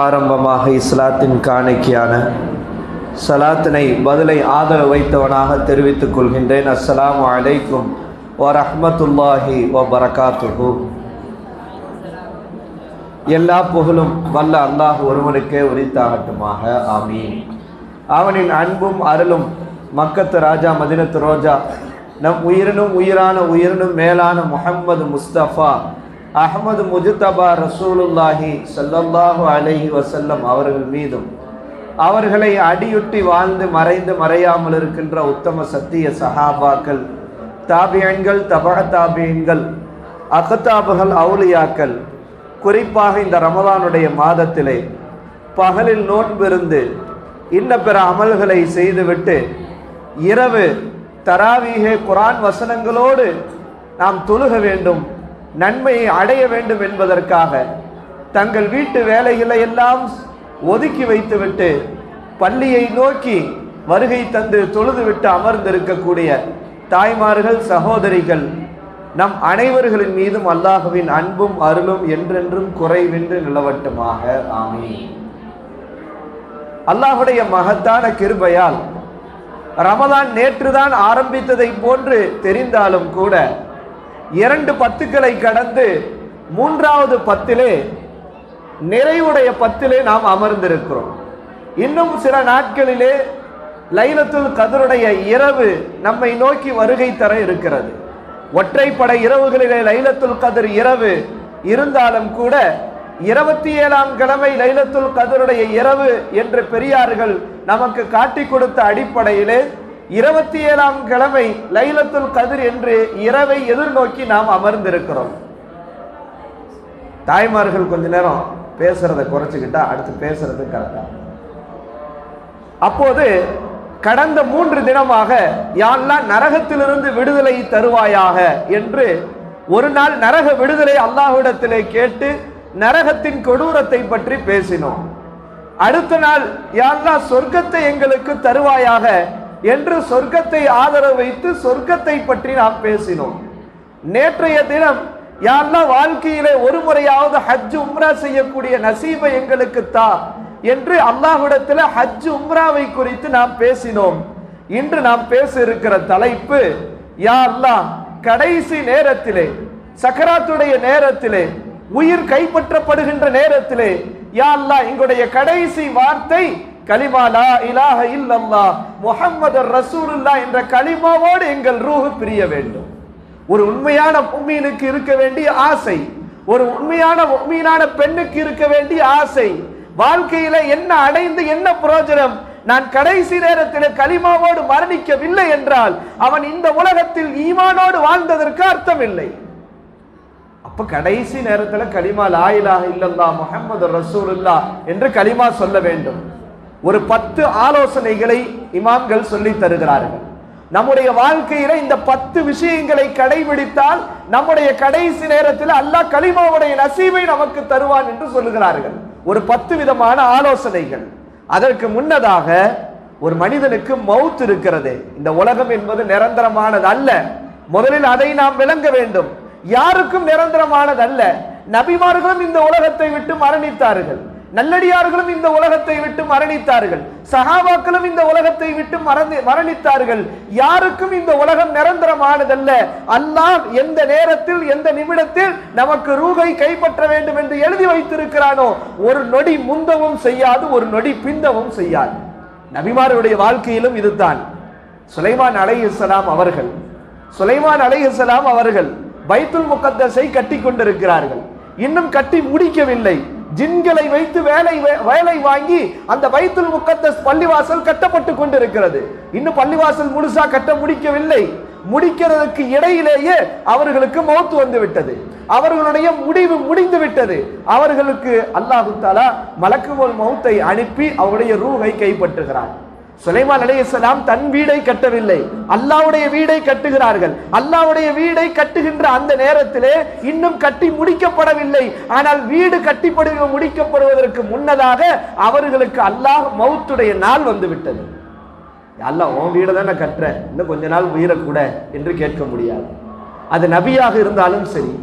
ஆரம்பமாக இஸ்லாத்தின் காணிக்கையான சலாத்தினை பதிலை ஆதரவு வைத்தவனாக தெரிவித்துக் கொள்கின்றேன். அஸ்ஸலாமு அலைக்கும் வரஹ்மத்துல்லாஹி வபரகாத்துஹு. எல்லா புகழும் வல்ல அல்லாஹ் ஒருவனுக்கே உரித்தாகட்டுமாக, ஆமீன். அவனின் அன்பும் அருளும் மக்கத்து ராஜா மதினத்து ரோஜா நம் உயிரினும் உயிரான உயிரினும் மேலான முஹம்மது முஸ்தபா அஹ்மது முஜ்தபா ரசூலுல்லாஹி ஸல்லல்லாஹு அலைஹி வஸல்லம் அவர்கள் மீதும் அவர்களை அடியொட்டி வாழ்ந்து மறைந்து மறையாமல் இருக்கின்ற உத்தம சத்திய சஹாபாக்கள், தாபியன்கள், தபஅ தாபியன்கள், அக்தாபுகள், அவுலியாக்கள், குறிப்பாக இந்த ரமலானுடைய மாதத்திலே பகலில் நோன்பிருந்து இன்ன பிற அமல்களை செய்துவிட்டு இரவு தராவீஹே குர்ஆன் வசனங்களோடு நாம் தொழுக வேண்டும், நன்மையை அடைய வேண்டும் என்பதற்காக தங்கள் வீட்டு வேலைகளை எல்லாம் ஒதுக்கி வைத்துவிட்டு பள்ளியை நோக்கி வருகை தந்து தொழுதுவிட்டு அமர்ந்திருக்கக்கூடிய தாய்மார்கள், சகோதரிகள், நம் அனைவர்களின் மீதும் அல்லாஹ்வின் அன்பும் அருளும் என்றென்றும் குறைவின்றி நிலவட்டுமாக, ஆமீன். அல்லாஹ்வுடைய மகத்தான கிருபையால் ரமலான் நேற்றுதான் ஆரம்பித்ததை போன்று தெரிந்தாலும் கூட 2 பத்துக்களை கடந்து 3வது பத்திலே நிறைவுடைய பத்திலே நாம் அமர்ந்திருக்கிறோம். இன்னும் சில நாட்களிலே லைலத்துல் கத்ருடைய இரவு நம்மை நோக்கி வருகை தர இருக்கிறது. ஒற்றைப்படை இரவுகளிலே லைலத்துல் கத்ர் இரவு இருந்தாலும் கூட 27ஆம் கிழமை லைலத்துல் கத்ருடைய இரவு என்று பெரியார்கள் நமக்கு காட்டி கொடுத்த அடிப்படையிலே 27ஆம் கிழமை லைலத்துல் கத்ர் என்று இரவை எதிர்நோக்கி நாம் அமர்ந்திருக்கிறோம். தாய்மார்கள் கொஞ்ச நேரம் பேசுறதை குறைச்சுக்கிட்டா அடுத்து பேசுறது கரெக்டா. அப்போது கடந்த 3 தினமாக யா அல்லாஹ் நரகத்திலிருந்து விடுதலை தருவாயாக என்று ஒரு நாள் நரக விடுதலை அல்லாஹ்விடத்திலே கேட்டு நரகத்தின் கொடூரத்தை பற்றி பேசினோம். அடுத்த நாள் யா அல்லாஹ் சொர்க்கத்தை எங்களுக்கு தருவாயாக என்று சொர்க்கத்தை ஆதரவு வைத்து சொர்க்கத்தை பற்றி நாம் பேசினோம். நேற்றைய தினம் யா அல்லாஹ் வாழ்க்கையிலே ஒரு முறையாவது ஹஜ் உம்ரா செய்யக்கூடிய நசீபை எங்களுக்கு தா என்று அல்லாஹ்விடத்தில் ஹஜ் உம்ராவை குறித்து நாம் பேசினோம். இன்று நாம் பேச இருக்கிற தலைப்பு, யா அல்லாஹ் கடைசி நேரத்திலே, சக்கராத்துடைய நேரத்திலே, உயிர் கைப்பற்றப்படுகின்ற நேரத்திலே, யா அல்லாஹ் எங்களுடைய கடைசி வார்த்தை கலிமா லா இலாஹ இல்லல்லாஹ் முஹம்மதுர் ரசூலுல்லாஹ் என்ற கலிமாவோடு எங்கள் ரூஹ் பிரிய வேண்டும். ஒரு உண்மையான முஃமினுக்கு இருக்க வேண்டிய ஆசை, ஒரு உண்மையான முஃமினான பெண்ணுக்கு இருக்க வேண்டிய ஆசை, வாழ்க்கையில என்ன அடைந்து என்ன பிரயோஜனம், நான் கடைசி நேரத்தில் கலிமாவோடு மரணிக்கவில்லை என்றால் அவன் இந்த உலகத்தில் ஈமானோடு வாழ்ந்ததற்கு அர்த்தம் இல்லை. அப்ப கடைசி நேரத்தில் கலிமா லா இலாஹ இல்லல்லாஹ் முஹம்மது ரசூலுல்லாஹ் என்று கலிமா சொல்ல வேண்டும். ஒரு 10 ஆலோசனைகளை இமாம்கள் சொல்லி தருகிறார்கள். நம்முடைய வாழ்க்கையில இந்த 10 விஷயங்களை கடைபிடித்தால் நம்முடைய கடைசி நேரத்தில் அல்லாஹ் கலிமாவுடைய நசீபை நமக்கு தருவான் என்று சொல்லுகிறார்கள். ஒரு 10 விதமான ஆலோசனைகள். அதற்கு முன்னதாக ஒரு மனிதனுக்கு மவுத் இருக்கிறது. இந்த உலகம் என்பது நிரந்தரமானது அல்ல. முதலில் அதை நாம் விளங்க வேண்டும். யாருக்கும் நிரந்தரமானது அல்ல. நபிமார்களும் இந்த உலகத்தை விட்டு மரணித்தார்கள், நல்லடியார்களும் இந்த உலகத்தை விட்டு மரணித்தார்கள், சஹாபாக்களும் இந்த உலகத்தை விட்டு மரணித்தார்கள். யாருக்கும் இந்த உலகம் நிரந்தரமானதல்ல. அல்லாஹ் எந்த நேரத்தில் எந்த நிமிடத்தில் நமக்கு ரூஹை கைப்பற்ற வேண்டும் என்று எழுதி வைத்திருக்கிறானோ ஒரு நொடி முந்தவும் செய்யாது, ஒரு நொடி பிந்தவும் செய்யாது. நபிமாருடைய வாழ்க்கையிலும் இதுதான். சுலைமான் அலைஹிஸ்ஸலாம் அவர்கள் பைத்துல் முகத்தஸை கட்டி கொண்டிருக்கிறார்கள். இன்னும் கட்டி முடிக்கவில்லை. ஜின்களை வைத்து வேலை வாங்கி அந்த பைத்துல் முகத்தஸ் பள்ளிவாசல் கட்டப்பட்டு கொண்டிருக்கிறது. இன்னும் பள்ளிவாசல் முழுசா கட்ட முடிக்கவில்லை. முடிக்கிறதுக்கு இடையிலேயே அவர்களுக்கு மௌத் வந்து விட்டது. அவர்களுடைய முடிவு முடிந்து விட்டது. அவர்களுக்கு அல்லாஹ் தஆலா மலக்குல் மௌத்தை அனுப்பி அவருடைய ரூஹை கைப்பற்றுகிறார். சுலைமான் அலைஹிஸ்ஸலாம் தன் வீடை கட்டவில்லை, அல்லாஹ்வுடைய வீடை கட்டுகிறார்கள். அல்லாஹ்வுடைய வீடை கட்டுகின்ற அந்த நேரத்திலே இன்னும் கட்டி முடிக்கப்படவில்லை. ஆனால் வீடு முடிக்கப்படுவதற்கு முன்னதாக அவர்களுக்கு அல்லாஹ் மௌத்துடைய நாள் வந்து விட்டது. அல்லாஹ் உன் வீடு தானே கட்டுற, இன்னும் கொஞ்ச நாள் உயிரக்கூட என்று கேட்க முடியாது. அது நபியாக இருந்தாலும் சரி,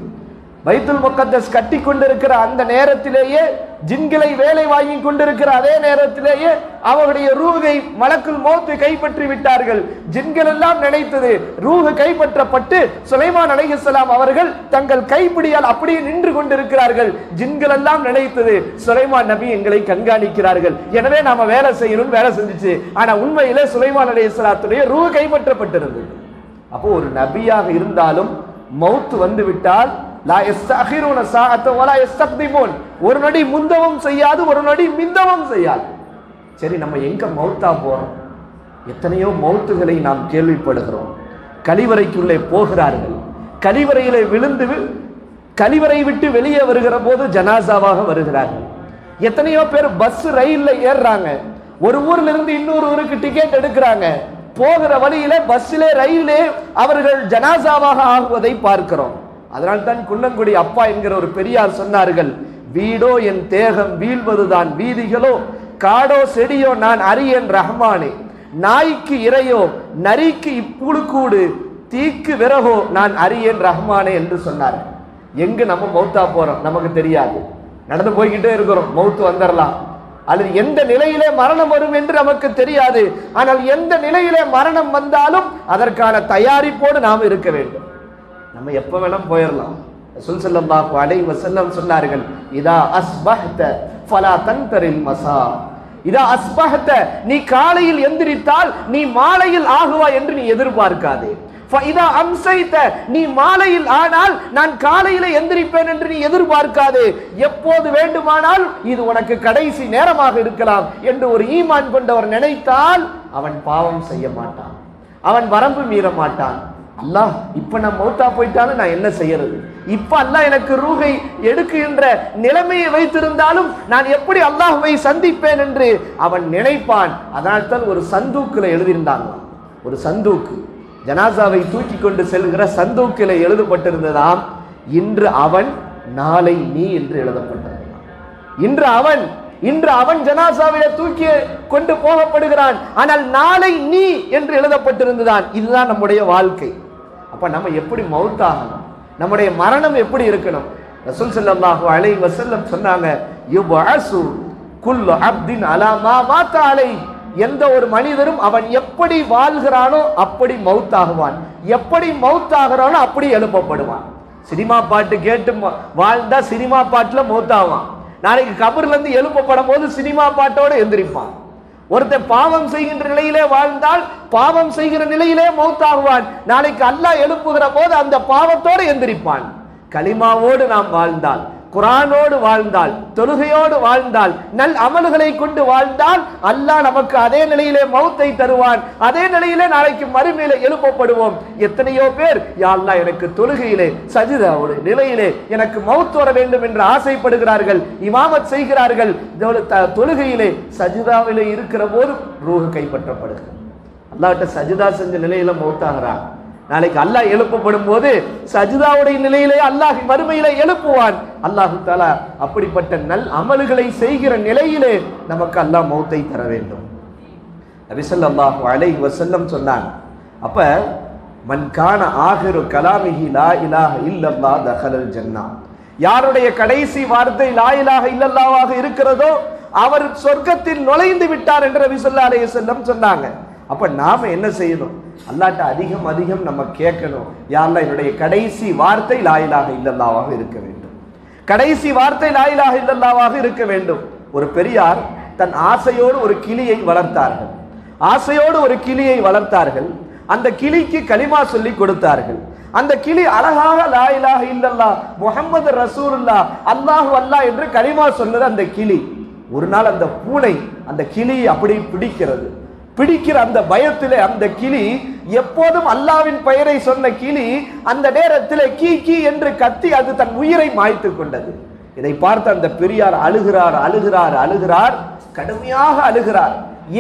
பைத்துல் முகத்தஸ் கட்டி கொண்டிருக்கிற அந்த நேரத்திலேயே ஜின்களை வேலை வாங்கி கொண்டிருக்கிற அதே நேரத்திலேயே அவருடைய ரூஹை மலக்குல் மௌத் கைப்பற்றி விட்டார்கள். ஜின்கள் எல்லாம் நினைத்தது ரூஹ் கைப்பற்றப்பட்டு சுலைமான் அலைஹிஸ்ஸலாம் அவர்கள் தங்கள் கைப்பிடியால் அப்படியே நின்று கொண்டிருக்கிறார்கள். ஜின்கள் எல்லாம் நினைத்தது சுலைமான் நபி எங்களை கண்காணிக்கிறார்கள், எனவே நாம வேலை செய்யணும், வேலை செஞ்சுச்சு. ஆனா உண்மையிலே சுலைமான் அலைஹிஸ்ஸலாத்துடைய ரூஹ் கைப்பற்றப்பட்டிருந்தது. அப்போ ஒரு நபியாக இருந்தாலும் மௌத் வந்து விட்டால் லா யஸ்தகிருன சாஅத வலா யஸ்தக்திமூன், ஒரு நொடி முந்தவும் செய்யாது, ஒரு நொடி மிந்தவும் செய்யாது. சரி, நம்ம எங்க மௌத்தா போறோம்? எத்தனையோ மௌத்துகளை நாம் கேள்விப்படுகிறோம். கழிவறைக்குள்ளே போகிறார்கள், கழிவறையிலே விழுந்து கழிவறை விட்டு வெளியே வருகிற போது ஜனாசாவாக வருகிறார்கள். எத்தனையோ பேர் பஸ் ரயில்ல ஏறுறாங்க, ஒரு ஊர்ல இருந்து இன்னொரு ஊருக்கு டிக்கெட் எடுக்கிறாங்க, போகிற வழியிலே பஸ்ஸிலே ரயிலே அவர்கள் ஜனாசாவாக ஆகுவதை பார்க்கிறோம். அதனால்தான் குன்னங்குடி அப்பா என்கிற ஒரு பெரியார் சொன்னார்கள், வீடோ என் தேகம் வீழ்வதுதான் வீதிகளோ, காடோ செடியோ நான் அறியேன் ரஹ்மானே, நாய்க்கு இறையோ நரிக்கு இப்புழுக்கூடு, தீக்கு விறகோ நான் அறியேன் ரஹ்மானே என்று சொன்னார். எங்கு நம்ம மௌத்தா போறோம் நமக்கு தெரியாது, நடந்து போய்கிட்டே இருக்கிறோம், மௌத்து வந்துடலாம். அல்லது எந்த நிலையிலே மரணம் வரும் என்று நமக்கு தெரியாது. ஆனால் எந்த நிலையிலே மரணம் வந்தாலும் அதற்கான தயாரிப்போடு நாம் இருக்க வேண்டும். நம்ம எப்ப வேணாலும் போயிடலாம். ரசூல் ஸல்லல்லாஹு அலைஹி வஸல்லம் சொன்னார்கள், இதா அஸ்பஹ்த ஃபலா தன்தரில் மஸா, இதா அஸ்பஹ்த, நீ காலையில் எந்திரித்தால் நீ மாலையில் ஆகுவாய் என்று நீ எதிர்பார்க்காதே. ஃபஇதா அம்சைத, நீ மாலையில் ஆனால் நான் காலையில எந்திரிப்பேன் என்று நீ எதிர்பார்க்காதே. எப்போது வேண்டுமானால் இது உனக்கு கடைசி நேரமாக இருக்கலாம் என்று ஒரு ஈமான் கொண்டவர் நினைத்தால் அவன் பாவம் செய்ய மாட்டான், அவன் வரம்பு மீற மாட்டான். அல்லாஹ் இப்ப நான் மௌத்தா போயிட்டாலும் நான் என்ன செய்யறது, இப்ப அல்லாஹ் எனக்கு ரூஹை எடுக்கின்ற நிலைமையை வைத்திருந்தாலும் நான் எப்படி அல்லாஹ்வை சந்திப்பேன் என்று அவன் நினைப்பான். அதனால்தான் ஒரு சந்தூக்கில் எழுதியிருந்தாங்க, ஒரு சந்தூக்கு ஜனாசாவை தூக்கி கொண்டு செல்கிற சந்தூக்கில் எழுதப்பட்டிருந்ததாம், இன்று அவன் நாளை நீ என்று எழுதப்பட்டிருந்தான். இன்று அவன் ஜனாசாவில தூக்கி கொண்டு போகப்படுகிறான், ஆனால் நாளை நீ என்று எழுதப்பட்டிருந்ததான். இதுதான் நம்முடைய வாழ்க்கை. அப்ப நம்ம எப்படி மௌத்தாகணும், நம்முடைய மரணம் எப்படி இருக்கணும்? ரசூல் ஸல்லல்லாஹு அலைஹி வஸல்லம் சொன்னாங்க, யுபஅஸு குல்லு அப்தின் அலா மா மாத அலைஹி, எந்த ஒரு மனிதரும் அவன் எப்படி வாழ்கிறானோ அப்படி மௌத்தாகுவான், எப்படி மௌத்தாகிறானோ அப்படி எழுப்பப்படுவான். சினிமா பாட்டு கேட்டு வாழ்ந்தா சினிமா பாட்டுல மௌத்தாவான், நாளைக்கு கபர்ல இருந்து எழுப்பப்படும் போது சினிமா பாட்டோடு எந்திரிப்பான். ஒருத்தன் பாவம் செய்கின்ற நிலையிலே வாழ்ந்தால் பாவம் செய்கிற நிலையிலே மௌத்தாகுவான், நாளைக்கு அல்லாஹ் எழுப்புகிற போது அந்த பாவத்தோடு எந்திரிப்பான். கலிமாவோடு நாம் வாழ்ந்தால், குர்ஆனோடு வாழ்ந்தால், தொழுகையோடு வாழ்ந்தால், நல் அமல்களை கொண்டு வாழ்ந்தால் அல்லாஹ் நமக்கு அதே நிலையிலே மௌத்தை தருவான், அதே நிலையிலே நாளைக்கு மறுமையிலே எழுப்பப்படுவோம். எத்தனையோ பேர் யா அல்லாஹ் எனக்கு தொழுகையிலே சஜிதாவுடைய நிலையிலே எனக்கு மௌத் வர வேண்டும் என்று ஆசைப்படுகிறார்கள், இமாமத் செய்கிறார்கள், தொழுகையிலே சஜிதாவிலே இருக்கிற போது ரூஹ் கைப்பற்றப்படுகிறது. அல்லாஹ்ட்ட சஜிதா செஞ்ச நிலையில மௌத்தாகிறான், நாளைக்கு அல்லாஹ் எழுப்பப்படும் போது சஜிதாவுடைய நிலையிலே அல்லாஹ் மறுமையிலே எழுப்புவான். அல்லாஹு தஆலா அப்படிப்பட்ட நல் அமல்களை செய்கிற நிலையிலே நமக்கு அல்லாஹ் மௌத்தை தர வேண்டும். நபி ஸல்லல்லாஹு அலைஹி வஸல்லம் சொன்னாங்க, அப்ப மன் கான ஆகிரு கலாமிஹி லா இலாஹ இல்லல்லாஹ் தஹலல் ஜன்னah, யாருடைய கடைசி வார்த்தை லா இலாஹ இல்லல்லாஹ்வாக இருக்கிறதோ அவர் சொர்க்கத்தில் நுழைந்து விட்டார் என்று நபி ஸல்லல்லாஹு அலைஹி வஸல்லம் சொன்னாங்க. அப்ப நாம என்ன செய்யணும்? அல்லாஹ்ட்ட அதிகம் அதிகம் நம்ம கேட்கணும், யா அல்லாஹ் என்னுடைய கடைசி வார்த்தை லா இலாஹ இல்லல்லாஹ்வாக இருக்க வேண்டும், கடைசி வார்த்தை லா இலாஹ இல்லல்லாஹ்வாக இருக்க வேண்டும். ஒரு பெரியார் தன் ஆசையோடு ஒரு கிளியை வளர்த்தார்கள், ஆசையோடு ஒரு கிளியை வளர்த்தார்கள். அந்த கிளிக்கு கலிமா சொல்லி கொடுத்தார்கள். அந்த கிளி அழகாக லா இலாஹ இல்லல்லாஹ் முஹம்மது ரசூலுல்லாஹ் அல்லாஹு அல்லாஹ் என்று கலிமா சொன்னது அந்த கிளி. ஒரு நாள் அந்த பூனை அந்த கிளியை அப்படி பிடிக்கிற அந்த பயத்திலே அந்த கிளி, எப்போதும் அல்லாவின் பெயரை சொன்ன கிளி அந்த நேரத்தில் கீ கீ என்று கத்தி அது தன் உயிரை மாய்த்து கொண்டது. இதை பார்த்து அந்த பெரியார் அழுகிறார், கடுமையாக அழுகிறார்.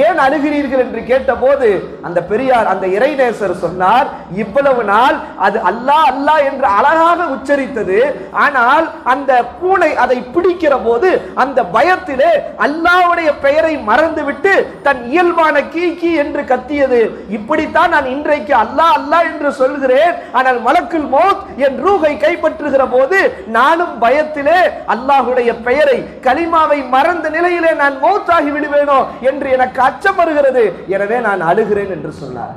ஏன் அழுகிறீர்கள் என்று கேட்டபோது அந்த பெரியார், அந்த இறைநேசர் சொன்னார், இவ்வளவு நாள் அது அல்லாஹ் அல்லாஹ் என்று அழகாக உச்சரித்தது, ஆனால் அந்த பூனை அதை பிடிக்கிற போது அந்த பயத்திலே அல்லாஹ்வுடைய பெயரை மறந்துவிட்டு தன் இயல்பான கீ கீ என்று கத்தியது. இப்படித்தான் நான் இன்றைக்கு அல்லாஹ் அல்லாஹ் என்று சொல்கிறேன், ஆனால் மலக்குல் மௌத் என் ரூஹை கைப்பற்றுகிற போது நானும் பயத்திலே அல்லாஹ்வுடைய பெயரை கலிமாவை மறந்த நிலையிலே நான் மௌத்தாகி விடுவேனோ என்று எனக்கு அச்சம் வருகிறது, எனவே நான் அழுகிறேன் என்று சொன்னார்.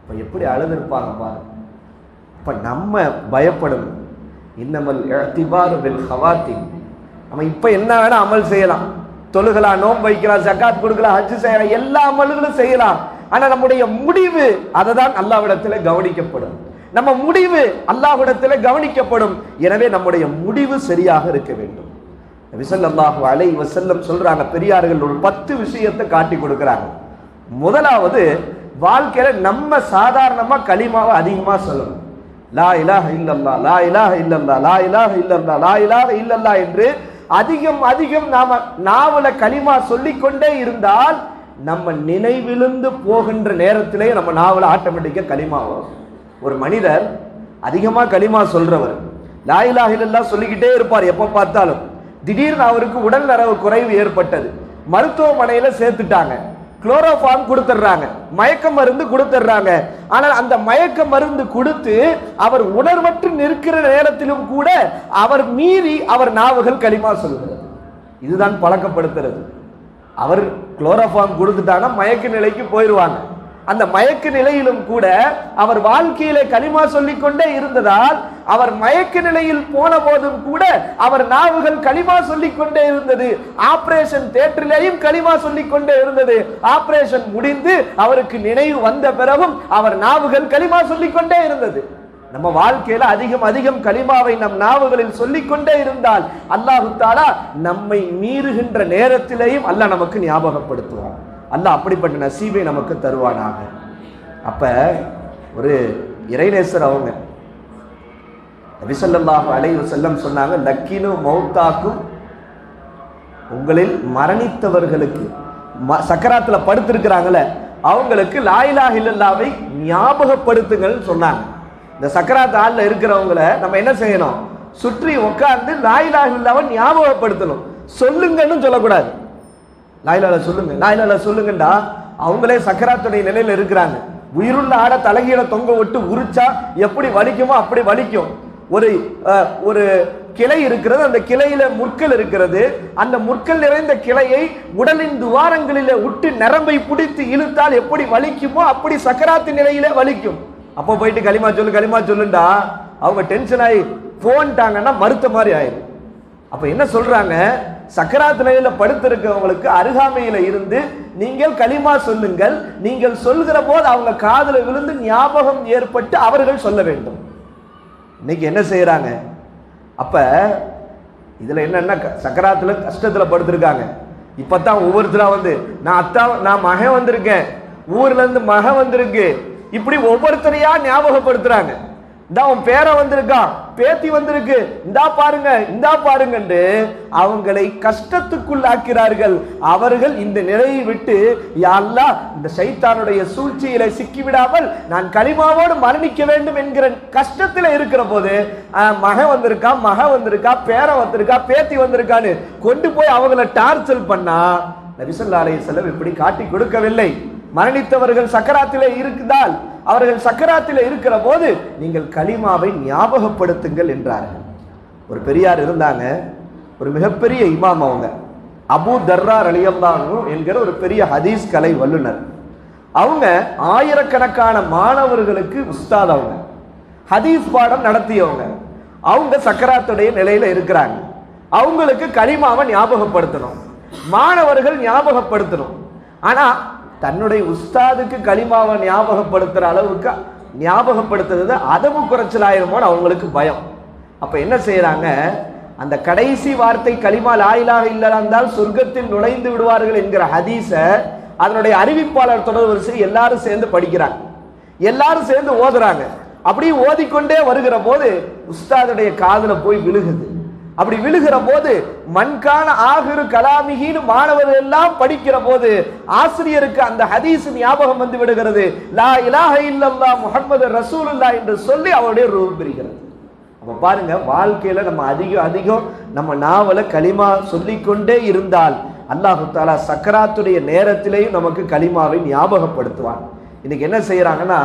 இப்ப எப்படி அழுதிருப்பாங்க பாருங்க. இப்ப நம்ம பயப்படணும். இன்னமல் இஅ்திபாரு பில் ஹவாத்திம். நம்ம இப்ப என்ன வேணா அமல் செய்யலாம், தொழுகலாம், நோன்பு வைக்கலாம், ஜகாத் கொடுக்கலாம், ஹஜ் செய்யலாம், எல்லா அமல்களும் செய்யலாம். ஆனா நம்முடைய முடிவு அததான் அல்லாஹ்விடத்தில் கவனிக்கப்படும். நம்ம முடிவு அல்லாஹ்விடத்தில் கவனிக்கப்படும். எனவே நம்முடைய முடிவு சரியாக இருக்க வேண்டும். நபி ஸல்லல்லாஹு அலைஹி வஸல்லம் சொல்றாங்க, பெரியார்கள் ஒரு 10 விஷயத்தை காட்டி கொடுக்கறாங்க. முதலாவது, வாழ்க்கையில நம்ம சாதாரணமா கலிமாவை அதிகமா சொல்லணும். லா இலாஹ இல்லல்லாஹ், லா இலாஹ இல்லல்லாஹ், லா இலாஹ இல்லல்லாஹ், லா இலாஹ இல்லல்லாஹ் என்று அதிகம் அதிகம் நாம நாவல கலிமா சொல்லிக்கொண்டே இருந்தால் நம்ம நினைவிலிருந்து போகின்ற நேரத்திலே நம்ம நாவல ஆட்டோமேட்டிக்கா கலிமா வரும். ஒரு மனிதர் அதிகமா கலிமா சொல்றவர், லா இலாஹ இல்லல்லாஹ் சொல்லிக்கிட்டே இருப்பார் எப்ப பார்த்தாலும். திடீர்னு அவருக்கு உடல் நரவு குறைவு ஏற்பட்டது, மருத்துவமனையில சேர்த்துட்டாங்க, குளோரோஃபார்ம் கொடுத்துட்றாங்க, மயக்க மருந்து கொடுத்துட்றாங்க. ஆனால் அந்த மயக்க மருந்து கொடுத்து அவர் உணர்வற்று நிற்கிற நேரத்திலும் கூட அவர் மீறி அவர் நாவுகள் கலிமா சொல்கிறது. இதுதான் பழக்கப்படுத்துறது. அவர் குளோரோஃபார்ம் கொடுத்துட்டாங்கன்னா மயக்க நிலைக்கு போயிடுவாங்க. அந்த மயக்க நிலையிலும் கூட அவர் வாழ்க்கையிலே கலிமா சொல்லிக் கொண்டே இருந்ததால் அவர் மயக்க நிலையில் போன போதும் கூட அவர் நாவுகள் கலிமா சொல்லிக் கொண்டே இருந்தது. ஆபரேஷன் தியேட்டரிலேயும் கலிமா சொல்லிக் கொண்டே இருந்தது. ஆபரேஷன் முடிந்து அவருக்கு நினைவு வந்த பிறகும் அவர் நாவுகள் கலிமா சொல்லிக் கொண்டே இருந்தது. நம்ம வாழ்க்கையில அதிகம் அதிகம் கலிமாவை நம் நாவுகளில் சொல்லிக் கொண்டே இருந்தால் அல்லாஹ் தஆலா நம்மை மீறுகின்ற நேரத்திலேயும் அல்லாஹ் நமக்கு ஞாபகப்படுத்துவார். அல்லாஹ் அப்படிப்பட்ட நசீபை நமக்கு தருவானாக. அப்ப ஒரு இறைநேசர் அவங்க நபி ஸல்லல்லாஹு அலைஹி வஸல்லம் சொன்னாங்க, லக்கினு மௌத்தாக்கும், உங்களில் மரணித்தவர்களுக்கு சக்கராத்துல படுத்திருக்கிறாங்களே அவங்களுக்கு லா இலாஹ இல்லல்லாஹ்வை ஞாபகப்படுத்துங்கள் சொன்னாங்க. இந்த சக்கராத் ஆள்ல இருக்கிறவங்களை நம்ம என்ன செய்யணும், சுற்றி உட்கார்ந்து லா இலாஹ இல்லல்லாஹ்வை ஞாபகப்படுத்தணும். சொல்லுங்கன்னு சொல்லக்கூடாது. லா இலாஹ சொல்லுங்க, லா இலாஹ சொல்லுங்கண்டா அவங்களே சக்கராத்துடைய நிலையில இருக்கிறாங்க. உயிருள்ள ஆட தலைகீழ தொங்க விட்டு உரிச்சா எப்படி வலிக்குமோ அப்படி வலிக்கும். ஒரு கிளை இருக்கிறது, அந்த கிளையில முற்கள் இருக்கிறது. அந்த முற்கள் நிறைந்த கிளையை உடலின் துவாரங்களில விட்டு நரம்பை பிடித்து இழுத்தால் எப்படி வலிக்குமோ அப்படி சக்கராத்து நிலையில வலிக்கும். அப்போ போயிட்டு களிமா சொல்லு களிமா சொல்லுண்டா அவங்க டென்ஷன் ஆகி போன்ட்டாங்கன்னா மறுத்த மாதிரி ஆயிடும். அப்ப என்ன சொல்றாங்க, சக்கராத் நிலையில படுத்திருக்கவங்களுக்கு அருகாமையில இருந்து நீங்கள் களிமா சொல்லுங்கள். நீங்கள் சொல்கிற போது அவங்க காதுல விழுந்து ஞாபகம் ஏற்பட்டு அவர்கள் சொல்ல வேண்டும். இன்னைக்கு என்ன செய்யறாங்க, அப்ப இதுல என்னன்னா சக்கராத்துல கஷ்டத்துல படுத்திருக்காங்க. இப்பதான் ஒவ்வொருத்தரா வந்து நான் மகன் வந்திருக்கேன், ஊர்ல இருந்து மகன் வந்திருக்கு, இப்படி ஒவ்வொருத்தரையா ஞாபகப்படுத்துறாங்க. இந்த அவன் பேரை வந்திருக்கான், பேத்தி வந்திருக்கு, இந்தா பாருங்க இந்தா பாருங்க என்று அவங்களை கஷ்டத்துக்குள்ளாக்கிறார்கள். அவர்கள் இந்த நிலையை விட்டு யா அல்லாஹ் இந்த ஷைத்தானுடைய சூழ்ச்சியில சிக்கிவிடாமல் நான் கலிமாவோடு மரணிக்க வேண்டும் என்கிற கஷ்டத்துல இருக்கிற போது மகன் வந்திருக்கா, மகன் வந்திருக்கா, பேரை வந்திருக்கா, பேத்தி வந்திருக்கான்னு கொண்டு போய் அவங்களை டார்ச்சர் பண்ணா நபி ஸல்லல்லாஹு அலைஹி வஸல்லம் இப்படி காட்டி கொடுக்கவில்லை. மரணித்தவர்கள் சக்கராத்திலே இருந்தால் அவர்கள் சக்கராத்திலே இருக்கிற போது நீங்கள் கலிமாவை ஞாபகப்படுத்துங்கள் என்றார்கள். ஒரு பெரியார் இருந்தாங்க, ஒரு மிகப்பெரிய இமாம். அவங்க அபூ தர்ரா ரலியல்லாஹு அன்ஹு என்கிற ஒரு பெரிய ஹதீஸ் கலை வல்லுனர். அவங்க ஆயிரக்கணக்கான மாணவர்களுக்கு உஸ்தாத். அவங்க ஹதீஸ் பாடம் நடத்தியவங்க. அவங்க சக்கராத்துடைய நிலையில இருக்கிறாங்க. அவங்களுக்கு கலிமாவை ஞாபகப்படுத்தணும், மாணவர்கள் ஞாபகப்படுத்தணும். ஆனா தன்னுடைய உஸ்தாதுக்கு கலிமாவை ஞாபகப்படுத்துற அளவுக்கு ஞாபகப்படுத்துறது அதவு குறைச்சல் ஆயிருமோன்னு அவங்களுக்கு பயம். அப்ப என்ன செய்யறாங்க, அந்த கடைசி வார்த்தை கலிமா லா இலாஹ இல்லல்லாஹ் இருந்தால் சொர்க்கத்தில் நுழைந்து விடுவார்கள் என்கிற ஹதீஸ அதனுடைய அறிவிப்பாளர் தொடர் வரிசை எல்லாரும் சேர்ந்து படிக்கிறாங்க, எல்லாரும் சேர்ந்து ஓதுறாங்க. அப்படி ஓதிக்கொண்டே வருகிற போது உஸ்தாதுடைய காதுல போய் விழுகுது. அப்படி விழுகிற போது மன்கான ஆகிரு கலாமிகின்னு மாணவர்கள் எல்லாம் படிக்கிற போது ஆசிரியருக்கு அந்த ஹதீஸ் ஞாபகம் வந்து விடுகிறது. லா இலாஹ இல்லல்லாஹ் முஹம்மது ரசூலுல்லாஹ் என்று சொல்லி அவருடைய ரூஹ் பிரிகிறது. அப்ப பாருங்க, வாழ்க்கையில நம்ம அதிகம் நம்ம நாவல கலிமா சொல்லிக்கொண்டே இருந்தால் அல்லாஹு தாலா சக்கராத்துடைய நேரத்திலேயும் நமக்கு கலிமாவை ஞாபகப்படுத்துவான். இன்னைக்கு என்ன செய்யறாங்கன்னா,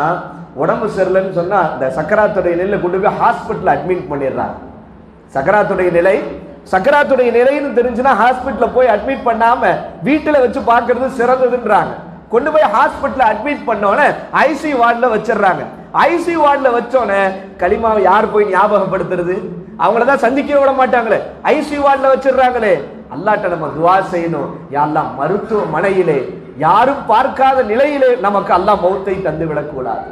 உடம்பு சரியில்லைன்னு சொன்னா இந்த சக்கராத்துடைய நிலையில கொண்டு போய் ஹாஸ்பிட்டல் அட்மிட் பண்ணிடுறாங்க. சக்கராத்துடைய நிலைன்னு தெரிஞ்சுன்னா ஹாஸ்பிட்டல போய் அட்மிட் பண்ணாம வீட்டுல வச்சு பார்க்கறது சிறந்ததுன்றாங்க. கொண்டு போய் ஹாஸ்பிட்டல் அட்மிட் பண்ணோன்னே ஐசி வார்டுல வச்சிடறாங்க. ஐசி வார்டுல வச்சோன்னே கலிமாவை யார் போய் ஞாபகப்படுத்துறது? அவங்களதான் சந்திக்க விட மாட்டாங்களே, ஐசி வார்டுல வச்சிடறாங்களே. அல்லாஹ்ட்ட நம்ம துஆ செய்யணும், யா அல்லாஹ் மருத்துவமனையிலே யாரும் பார்க்காத நிலையிலே நமக்கு அல்லாஹ் மௌத்தை தந்து விடக்கூடாது.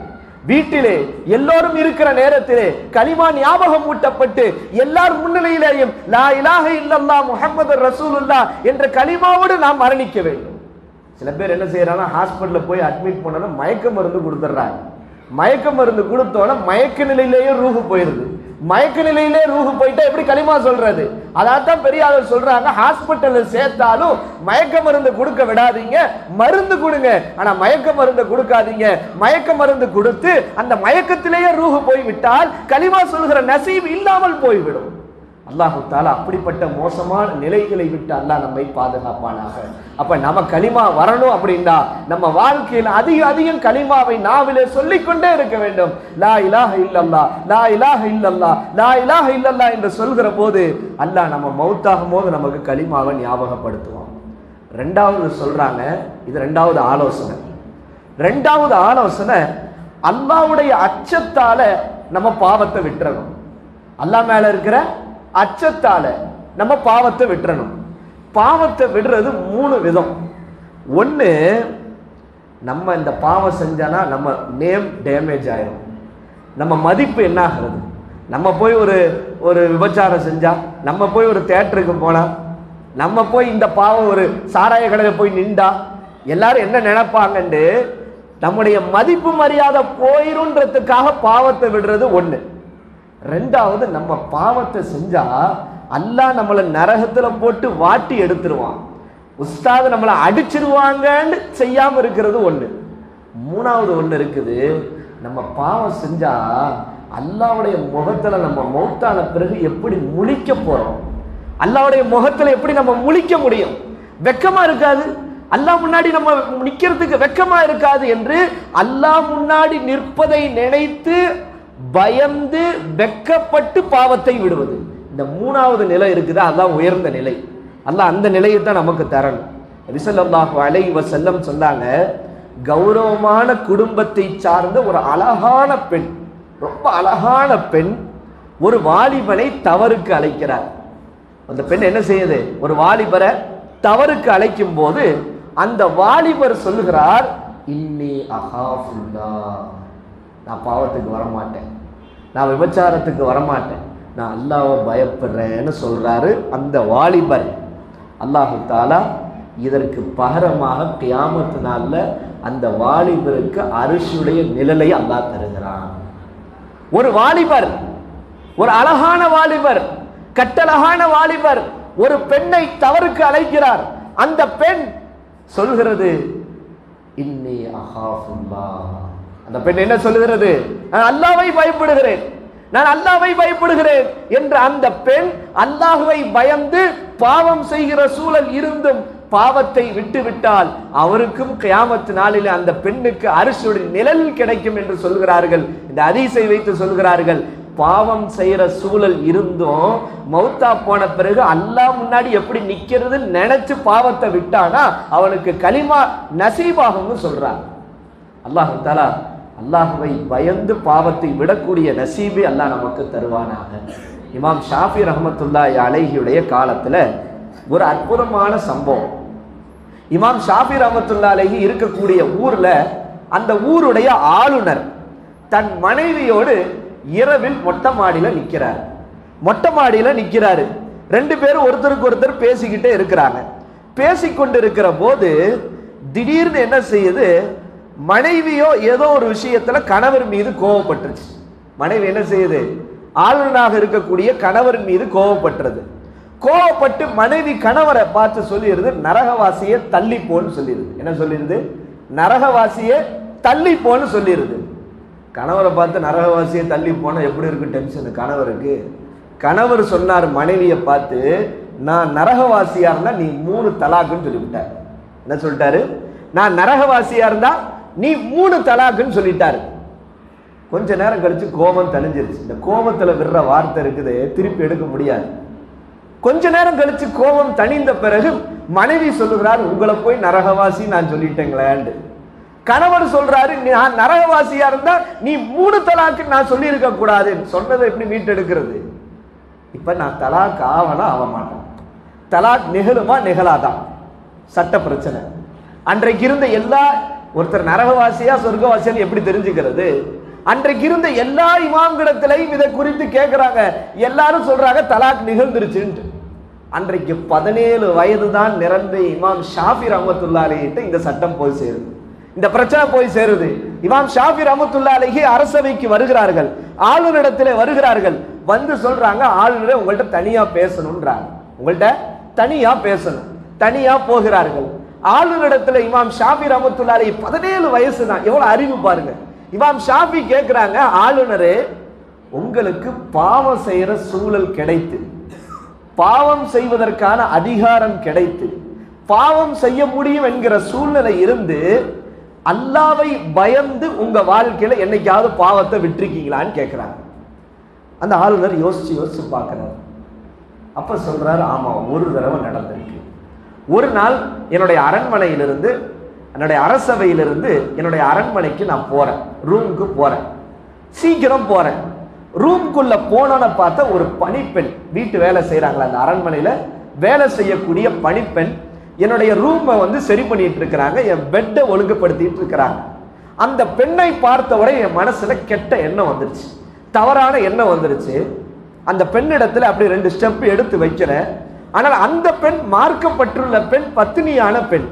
வீட்டிலே எல்லோரும் இருக்கிற நேரத்திலே கலிமா ஞாபகம் ஊட்டப்பட்டு எல்லார் முன்னிலையிலேயும் லா இலாஹ இல்லல்லாஹ் முஹம்மது ரசூலுல்லாஹ் என்ற கலிமாவோடு நாம் மரணிக்க வேண்டும். சில பேர் என்ன செய்யறாங்க, ஹாஸ்பிட்டல்ல போய் அட்மிட் பண்ணா மயக்க மருந்து கொடுத்துட்றாங்க. மயக்க மருந்து கொடுத்தோன்னா மயக்க நிலையிலேயே ரூஹு போயிருது. மயக்க நிலையிலே ரூஹு போயிட்டா எப்படி கலிமா சொல்றது? அதான் பெரியாளர் சொல்றாங்க, ஹாஸ்பிட்டல்ல சேர்த்தாலும் மயக்க மருந்து கொடுக்க விடாதீங்க, மருந்து கொடுங்க. ஆனா மயக்க மருந்து கொடுக்காதீங்க. மயக்க மருந்து கொடுத்து அந்த மயக்கத்திலேயே ரூஹு போய்விட்டால் கலிமா சொல்கிற நசீப் இல்லாமல் போய்விடும். அல்லாஹு தாலா அப்படிப்பட்ட மோசமான நிலைகளை விட்டு அல்லாஹ் நம்மை பாதுகாப்பானாக. அப்ப நம்ம கலிமா வரணும் அப்படின்னா நம்ம வாழ்க்கையில் அதிகம் கலிமாவை நாவிலே சொல்லிக்கொண்டே இருக்க வேண்டும். லா இலாஹ இல்லல்லாஹ், லா இலாஹ இல்லல்லாஹ், லா இலாஹ இல்லல்லாஹ் என்று சொல்கிற போது அல்லாஹ் நம்ம மௌத்தாகும் போது நமக்கு கலிமாவை ஞாபகப்படுத்துவான். ரெண்டாவது சொல்றாங்க, இது ரெண்டாவது ஆலோசனை. ரெண்டாவது ஆலோசனை, அல்லாஹ்வுடைய அச்சத்தால நம்ம பாவத்தை விட்டுறணும். அல்லாஹ் மேல இருக்கிற அச்சத்தால நம்ம பாவத்தை விட்டுறணும். பாவத்தை விடுறது 3 விதம். ஒன்று, நம்ம இந்த பாவம் செஞ்சானா நம்ம நேம் டேமேஜ் ஆயிடும், நம்ம மதிப்பு என்ன ஆகிறது. நம்ம போய் ஒரு விபச்சாரம் செஞ்சா, நம்ம போய் ஒரு தியேட்டருக்கு போனா, நம்ம போய் இந்த பாவம் ஒரு சாராய கடையில் போய் நின்றா எல்லாரும் என்ன நினைப்பாங்கன்னு நம்முடைய மதிப்பு மரியாதை போயிருன்றதுக்காக பாவத்தை விடுறது ஒன்று. ரெண்டாவது, நம்ம பாவத்தை செஞ்சா அல்லாஹ் நம்மளை நரகத்துல போட்டு வாட்டி எடுத்துருவான், உஸ்தாது நம்மளை அடிச்சிருவாங்கன்னு செய்யாம இருக்கிறது ஒண்ணு. மூணாவது ஒண்ணு இருக்குது, நம்ம பாவம் செஞ்சா அல்லாஹ்வுடைய முகத்துல நம்ம மௌத்தான பிறகு எப்படி முழிக்க போறோம், அல்லாஹ்வுடைய முகத்துல எப்படி நம்ம முழிக்க முடியும்? வெக்கமா இருக்காது, அல்லாஹ் முன்னாடி நம்ம நிக்கிறதுக்கு வெக்கமா இருக்காது என்று அல்லாஹ் முன்னாடி நிற்பதை நினைத்து பயந்து வெக்கப்பட்டு பாவத்தை விடுவது. இந்த மூணாவது நிலை இருக்குது, அதான் உயர்ந்த நிலை. அல்லாஹ் அந்த நிலையை தான் நமக்கு தரணும். நபி ஸல்லல்லாஹு அலைஹி வஸல்லம் சொன்னாங்க, கௌரவமான குடும்பத்தை சார்ந்த ஒரு அழகான பெண், ரொம்ப அழகான பெண் ஒரு வாலிபனை தவறுக்கு அழைக்கிறார். அந்த பெண் என்ன செய்யுது, ஒரு வாலிபரை தவறுக்கு அழைக்கும் போது அந்த வாலிபர் சொல்லுகிறார், இன்னி அகாஃபுல்லாஹ், நான் பாவத்துக்கு வரமாட்டேன், நான் விபச்சாரத்துக்கு வரமாட்டேன், நான் அல்லாஹ்வை பயப்படுறேன்னு சொல்றாரு அந்த வாலிபர். அல்லாஹு தாலா இதற்கு பகரமாக கியாமத் நாள்ல அந்த வாலிபருக்கு அரிசியுடைய நிழலை அல்லாஹ் தருகிறான். ஒரு வாலிபர், ஒரு அழகான வாலிபர், கட்டழகான வாலிபர் ஒரு பெண்ணை தவறுக்கு அழைக்கிறார். அந்த பெண் சொல்கிறது, இன்னி அகாஃபுல்லாஹ். அந்த பெண் என்ன சொல்லுகிறது, நான் அல்லாஹ்வை பயப்படுகிறேன், நான் அல்லாஹ்வை பயப்படுகிறேன் என்று அந்த பெண் அல்லாஹ்வை பயந்து பாவம் செய்கிற சூழல் இருந்தும் பாவத்தை விட்டுவிட்டால் அவருக்கும் கியாமத் நாளில் அந்த பெண்ணுக்கு அரிசியுடைய நிழல் கிடைக்கும் என்று சொல்கிறார்கள். இந்த ஹதீஸை வைத்து சொல்கிறார்கள், பாவம் செய்யற சூழல் இருந்தும் மௌத்தா போன பிறகு அல்லாஹ் முன்னாடி எப்படி நிக்கிறது நினைச்சு பாவத்தை விட்டானா அவனுக்கு கலிமா நசீபாகும்னு சொல்றார். அல்லாஹ் தஆலா அல்லாஹ்வை பயந்து பாவத்தை விடக்கூடிய நசீபை அல்லாஹ் நமக்கு தருவானாக. இமாம் ஷாஃபி ரஹ்மத்துல்லாஹி அலைஹியுடைய காலத்துல ஒரு அற்புதமான சம்பவம். இமாம் ஷாஃபி ரஹ்மத்துல்லாஹி அலைஹி இருக்கக்கூடிய ஊர்ல அந்த ஊருடைய ஆளுநர் தன் மனைவியோடு இரவில் மொட்டை மாடியில நிக்கிறார். மொட்டை மாடியில நிக்கிறாரு. 2 பேரும் ஒருத்தருக்கு ஒருத்தர் பேசிக்கிட்டே இருக்கிறாங்க. பேசிக்கொண்டு இருக்கிற போது திடீர்னு என்ன செய்யுது, மனைவியோ ஏதோ ஒரு விஷயத்துல கணவர் மீது கோபப்பட்டுருச்சு. மனைவி என்ன செய்யுது, ஆளுநராக இருக்கக்கூடிய கணவர் மீது கோபப்பட்டுறது. கோவப்பட்டு மனைவி கணவரை பார்த்து சொல்லிடுது, நரகவாசியை தள்ளி போன்னு சொல்லிடுது. என்ன சொல்லிடுது? நரகவாசியை தள்ளி போன்னு சொல்லிடுது. கணவரை பார்த்து நரகவாசியை தள்ளி போனா எப்படி இருக்கு டென்ஷன் கணவருக்கு. கணவர் சொன்னார் மனைவியை பார்த்து, நான் நரகவாசியா இருந்தா நீ 3 தலாக்குன்னு சொல்லிவிட்டார். என்ன சொல்லிட்டாரு? நான் நரகவாசியா இருந்தா நீ 3 தலாக்குன்னு சொல்லிட்டாரு. கொஞ்ச நேரம் கழிச்சு கோபம் தணிஞ்சிருச்சு. இந்த கோபத்துல விடுற வார்த்தை இருக்குது, திருப்பி எடுக்க முடியாது. கொஞ்ச நேரம் கழிச்சு கோபம் தணிந்த பிறகு மனைவி சொல்லுகிறார், உங்களை போய் நரகவாசி நான் சொல்லிட்டேங்களேன்னு. கணவர் சொல்றாரு, நான் நரகவாசியா இருந்தா நீ 3 தலாக்கு நான் சொல்லி இருக்க கூடாது. சொன்னதை எப்படி மீட்டெடுக்கிறது? இப்ப நான் தலாக் ஆவனா ஆக மாட்டேன். தலாக் நிகழுமா நிகழாதான் சட்ட பிரச்சனை. அன்றைக்கு இருந்த எல்லா ஒருத்தர் நரகவாசியா சொர்க்கவாசியா எப்படி தெரிஞ்சுக்கிறது? அன்றைக்கு இருந்த எல்லா இமாம்களிடத்திலையும் இதை குறித்து கேட்கிறாங்க. எல்லாரும் சொல்றாங்க தலாக் நிகழ்ந்துருச்சுன்ட்டு. அன்றைக்கு 17 வயது தான் நிரம்பிய இமாம் ஷாஃபி ரஹ்மத்துல்லாஹி அலைஹி இந்த சட்டம் போய் சேருது, இந்த பிரச்சனை போய் சேருது. இமாம் ஷாஃபி ரஹ்மத்துல்லாஹி அலைஹி அரசவைக்கு வருகிறார்கள், ஆளுநரிடத்தில் வருகிறார்கள். வந்து சொல்றாங்க, ஆளுநரே உங்கள்கிட்ட தனியா பேசணும்ன்றாங்க. உங்கள்கிட்ட தனியா பேசணும். தனியா போகிறார்கள் ஆளுநரிடத்துல. இமாம் ஷாஃபி ரஹ்மத்துல்லாஹி அலைஹி 17 வயசு தான், எவ்வளவு அறிவு பாருங்க. இமாம் ஷாஃபி கேட்கிறாங்க, ஆளுநரே உங்களுக்கு பாவம் செய்யற சூழல் கிடைத்து, பாவம் செய்வதற்கான அதிகாரம் கிடைத்து, பாவம் செய்ய முடியும் என்கிற சூழ்நிலை இருந்து அல்லாவை பயந்து உங்க வாழ்க்கையில என்னைக்காவது பாவத்தை விட்டுருக்கீங்களான்னு கேட்கிறாங்க. அந்த ஆளுநர் யோசிச்சு பார்க்கிறார். அப்ப சொல்றாரு, ஆமா ஒரு தடவை நடந்திருக்கு. ஒரு நாள் என்னுடைய அரண்மனையிலிருந்து, என்னுடைய அரசவையிலிருந்து என்னுடைய அரண்மனைக்கு நான் போறேன், ரூமுக்கு போறேன், சீக்கிரம் போறேன். ரூம்குள்ள போனோன்னு பார்த்தா ஒரு பணிப்பெண், வீட்டு வேலை செய்யறாங்களா அந்த அரண்மனையில வேலை செய்யக்கூடிய பணிப்பெண் என்னுடைய ரூமை சரி பண்ணிட்டு இருக்கிறாங்க, என் பெட்டை ஒழுங்குபடுத்திட்டு இருக்கிறாங்க. அந்த பெண்ணை பார்த்தவரை என் மனசுல கெட்ட எண்ணம் வந்துருச்சு, தவறான எண்ணம் வந்துருச்சு. அந்த பெண்ணிடத்துல அப்படி 2 ஸ்டெப் எடுத்து வைக்கிறேன். ஆனால் அந்த பெண் மார்க்கப்பட்டுள்ள பெண், பத்தினியான பெண்.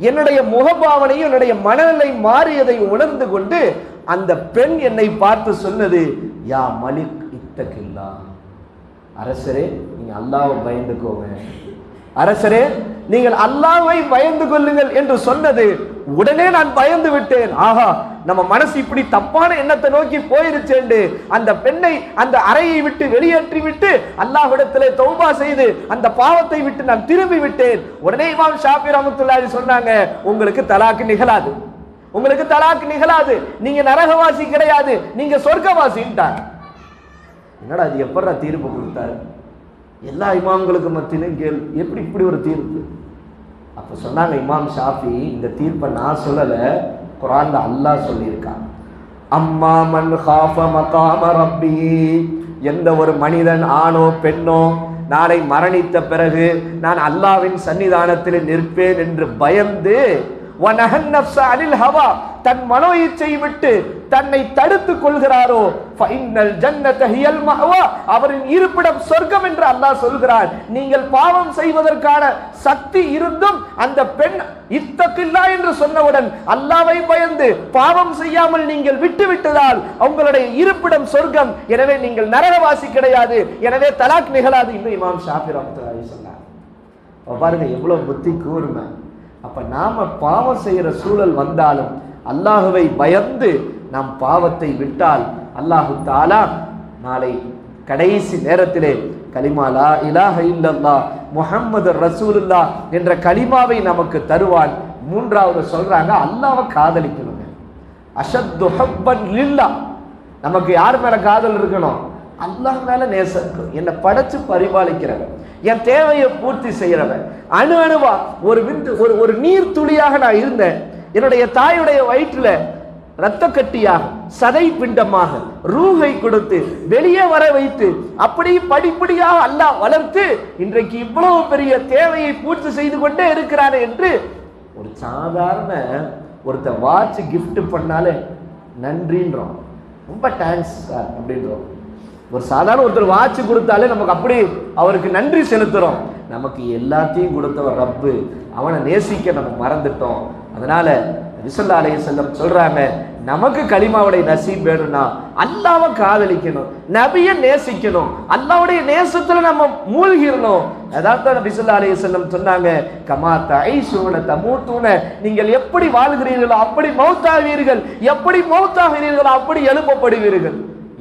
என்னுடைய முகபாவனையும் என்னுடைய மனநிலை மாறியதை உணர்ந்து கொண்டு அந்த பெண் என்னை பார்த்து சொன்னது, யா மலிக் இத்தகில்லா, அரசரே நீங்க அல்லாஹ்வை பயந்துக்கோங்க, அரசரே நீங்கள் அல்லாஹ்வை பயந்து கொள்ளுங்கள் என்று சொன்னது. உடனே நான் பயந்து விட்டேன். ஆஹா, நம்ம மனசு இப்படி தப்பான எண்ணத்தை நோக்கி போயிருச்சேண்டு அந்த பெண்ணை அந்த அறையை விட்டு வெளியேற்றி விட்டு அல்லாஹ்விடத்திலே தௌபா செய்து அந்த பாவத்தை விட்டு நான் திரும்பி விட்டேன். உடனே இமாம் ஷாஃபி ரஹ்மத்துல்லாஹி சொன்னாங்க, உங்களுக்கு தலாக்கு நிகழாது, உங்களுக்கு தலாக்கு நிகழாது, நீங்க நரகவாசி கிடையாது, நீங்க சொர்க்கவாசின்ட்டாங்க. என்னடா இது எப்படா தீர்ப்பு கொடுத்தாரு? எல்லா இமாம்களுக்கு மத்தியிலும் கேள்வி, எப்படி இப்படி ஒரு தீர்ப்பு? அப்ப சொன்னாங்க இமாம் ஷாஃபி, இந்த தீர்ப்பை நான் சொல்லல, குர்ஆன்ல அல்லாஹ் சொல்லியிருக்கான். அம்மா மன் காஃப மகாம ரப்பி, எந்த ஒரு மனிதன் ஆணோ பெண்ணோ நாளை மரணித்த பிறகு நான் அல்லாஹ்வின் சன்னிதானத்தில் நிற்பேன் என்று பயந்து, வனஹன் நஃப்ஸ அனில் ஹவா, தன் மனோ இச்சை விட்டு தன்னை தடுத்துக் கொள்கிறாரோ, ஃபஇன்னல் ஜன்னத ஹியல் மஅவா, அவரின் இருப்பிடம் சொர்க்கம் என்று அல்லாஹ் சொல்கிறார். நீங்கள் பாவம் செய்வதற்கான சக்தி இருந்தும் அந்த பெண் இத்தகில்லா என்று சொன்னவுடன் அல்லாஹ்வை பயந்து பாவம் செய்யாமல் நீங்கள் விட்டுவிட்டதால் உங்களுடைய இருப்பிடம் சொர்க்கம், எனவே நீங்கள் நரகவாசி கிடையாது, எனவே தலாக் நிகழாது என்று இமாம் ஷாஃபி ரஹ்மத்துல்லாஹி சொன்னார். பாருங்க எவ்வளவு புத்தி கூர்மை. அப்ப நாம பாவம் செய்யற சூழல் வந்தாலும் அல்லாஹுவை பயந்து நாம் பாவத்தை விட்டால் அல்லாஹு தஆலா நாளை கடைசி நேரத்திலே கலிமா லா இலாஹ இல்லல்லாஹ் முஹம்மது ரசூலுல்லாஹ் என்ற கலிமாவை நமக்கு தருவான். 3வது சொல்றாங்க, அல்லாஹ்வை காதலிக்கணும். அஷத்து ஹப்பன் லில்லாஹ், நமக்கு யார் மேல காதல் இருக்கணும்? அல்லாஹ் மேல நேசம் இருக்கணும். என்னை படைச்சு பரிபாலிக்கிறவன், என் தேவையை பூர்த்தி செய்யறவன், அணு அணுவா ஒரு நீர் துளியாக நான் இருந்தேன். என்னுடைய தாயுடைய வயிற்றுல இரத்த கட்டியாக சதை பிண்டமாக ரூஹை கொடுத்து வெளியே வர வைத்து அப்படி படிப்படியாக அல்லாஹ் வளர்த்து இன்றைக்கு இவ்வளவு பெரிய தேவையை பூர்த்தி செய்து கொண்டே இருக்கிறானே என்று ஒரு சாதாரண ஒருத்த வாட்ச் கிஃப்ட் பண்ணாலே நன்றின்றோம், ரொம்ப தேங்க்ஸ் சார் அப்படின்றோம். ஒரு சாதாரண ஒருத்தர் வாட்ச் கொடுத்தாலே நமக்கு அப்படி அவருக்கு நன்றி செலுத்துறோம். நமக்கு எல்லாத்தையும் கொடுத்தவர் ரப்பு, அவனை நேசிக்க நம்ம மறந்துட்டோம். அதனால நபி ஸல்லல்லாஹு அலைஹி வஸல்லம் சொல்றாங்க, நமக்கு கலிமாவுடைய நசீப் வேணும்னா அல்லாஹ்வை காதலிக்கணும், நபியை நேசிக்கணும், அல்லாஹ்வுடைய நேசத்துல நம்ம மூழ்கிடணும். அதான் நபி ஸல்லல்லாஹு அலைஹி வஸல்லம் சொன்னாங்க, கமா தஐஷூன தமூதுன, நீங்கள் எப்படி வாழ்கிறீர்களோ அப்படி மௌத்தாவீர்கள், எப்படி மௌத்தாகிறீர்களோ அப்படி எழுப்பப்படுவீர்கள்.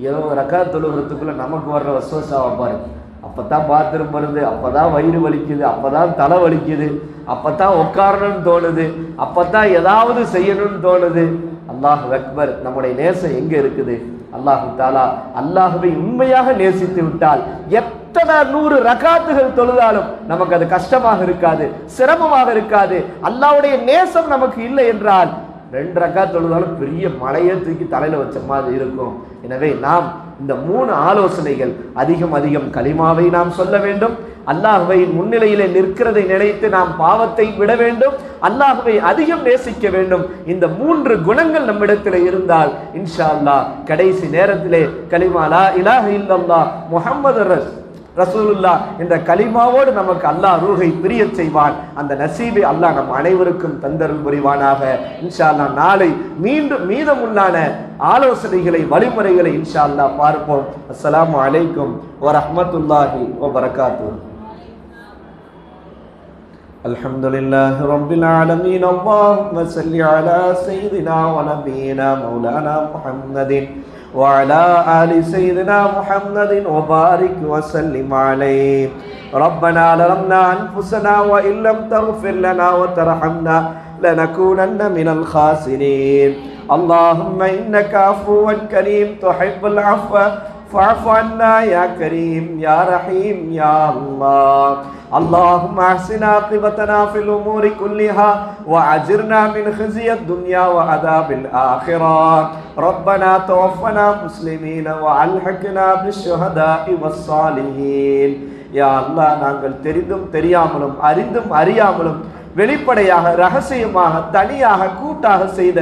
20 ரக்காத் தொழுகிறதுக்குள்ள நமக்கு வர்ற வஸ்வசாவை பாருங்க. அப்பதான் பாத்ரூம் வருது, அப்பதான் வயிறு வலிக்குது, அப்பதான் தலை வலிக்குது, அப்பதான் உட்காரணும்னு தோணுது, அப்பதான் ஏதாவது செய்யணும்னு தோணுது. அல்லாஹ் அக்பர். நம்முடைய நேசம் எங்க இருக்குது? அல்லாஹு தாலா அல்லாஹுவை உண்மையாக நேசித்து விட்டால் எத்தனை 100 ரகாத்துகள் தொழுதாலும் நமக்கு அது கஷ்டமாக இருக்காது, சிரமமாக இருக்காது. அல்லாஹ்வுடைய நேசம் நமக்கு இல்லை என்றால் 2 ரகாத் தொழுதாலும் பெரிய மலையை தூக்கி தலையில வச்ச மாதிரி இருக்கும். எனவே நாம் இந்த 3 ஆலோசனைகள், அதிகம் கலிமாவை நாம் சொல்ல வேண்டும், அல்லாஹ்வை முன்னிலையிலே நிற்கிறதை நினைத்து நாம் பாவத்தை விட வேண்டும், அல்லாஹ்வை அதிகம் நேசிக்க வேண்டும். இந்த 3 குணங்கள் நம்மிடத்தில் இருந்தால் இன்ஷா அல்லாஹ் கடைசி நேரத்திலே கலிமா லா இலாஹ இல்லல்லாஹ் முஹம்மது ரசூலுல்லாஹ் என்ற கலிமாவோடு நமக்கு அல்லாஹ் ரூஹை பிரிய செய்வான். அந்த நசீபை அல்லாஹ் நம் அனைவருக்கும் தந்தருள் புரிவானாக. இன்ஷா அல்லாஹ் நாளை மீதமுள்ளான ஆலோசனைகளை, வழிமுறைகளை இன்ஷா அல்லாஹ் பார்ப்போம். அஸ்ஸலாமு அலைக்கும் வரஹ்மத்துல்லாஹி வபரகாத்துஹு. அல்ஹம்துலில்லாஹி ரப்பில் ஆலமீன். அல்லாஹும்ம ஸல்லி அலா ஸய்யிதினா வ நபியினா மௌலானா முஹம்மதின் وعلى آل سيدنا محمد وبارك وسلم عليه. ربنا ظلمنا أنفسنا وإن لم تغفر لنا وترحمنا لنكونن من الخاسرين. اللهم إنك عفو كريم تحب العفو فاعف عنا يا كريم يا رحيم يا الله. اللهم احسن عاقبتنا في الامور كلها واجرنا من خزي الدنيا وعذاب الاخره. ربنا توفنا مسلمين والحقنا بالشهداء والصالحين. يا الله நாங்கள் தெரிந்தும் தெரியாமலும் அறிந்தும் அறியாமலும் வெளிப்படையாக ரகசியமாக தனியாக கூட்டாக செய்த